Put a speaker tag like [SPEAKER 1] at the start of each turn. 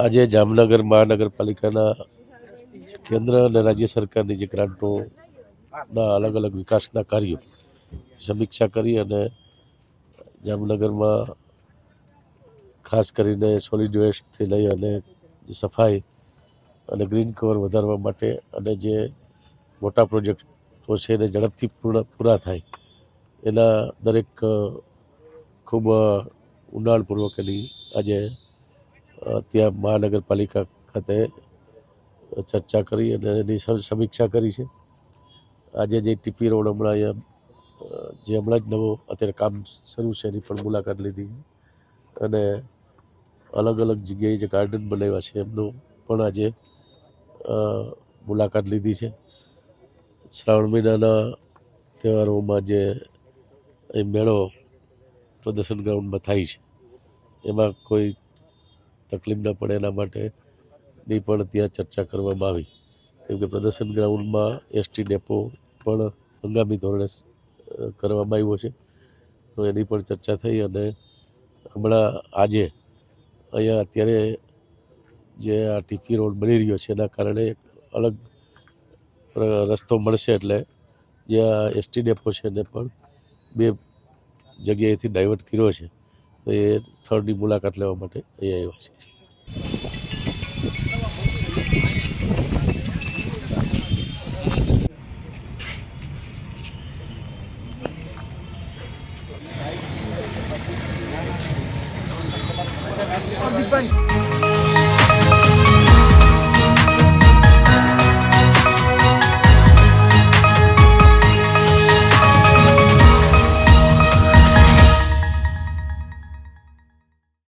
[SPEAKER 1] આજે જામનગર મહાનગરપાલિકાના કેન્દ્ર અને રાજ્ય સરકારની જે ગ્રાન્ટોના અલગ અલગ વિકાસના કાર્યો સમીક્ષા કરી અને જામનગરમાં ખાસ કરીને સોલિડ વેસ્ટથી લઈ અને સફાઈ અને ગ્રીન કવર વધારવા માટે અને જે મોટા પ્રોજેક્ટો છે એને ઝડપથી પૂરા થાય એના દરેક ખૂબ ઊંડાણપૂર્વકની આજે ત્યાં મહાનગરપાલિકા ખાતે ચર્ચા કરી અને એની સમીક્ષા કરી છે. આજે જે ટીપી રોડ હમણાં જે હમણાં જ નવો અત્યારે કામ શરૂ છે એની પણ મુલાકાત લીધી છે અને અલગ અલગ જગ્યાએ જે ગાર્ડન બનાવ્યા છે એમનું પણ આજે મુલાકાત લીધી છે. શ્રાવણ મહિનાના તહેવારોમાં જે મેળો પ્રદર્શન ગ્રાઉન્ડમાં થાય છે એમાં કોઈ તકલીફ ન પડે એના માટેની પણ ત્યાં ચર્ચા કરવામાં આવી, કેમ કે પ્રદર્શન ગ્રાઉન્ડમાં એસટી ડેપો પણ હંગામી ધોરણે કરવામાં આવ્યો છે, તો એની પણ ચર્ચા થઈ. અને હમણાં આજે અહીંયા અત્યારે જે આ ટીપી રોડ બની રહ્યો છે એના કારણે અલગ રસ્તો મળશે, એટલે જે આ એસટી ડેપો છે એને પણ બે જગ્યાએથી ડાયવર્ટ કર્યો છે, તો એ સ્થળની મુલાકાત લેવા માટે અહીંયા આવ્યા છે.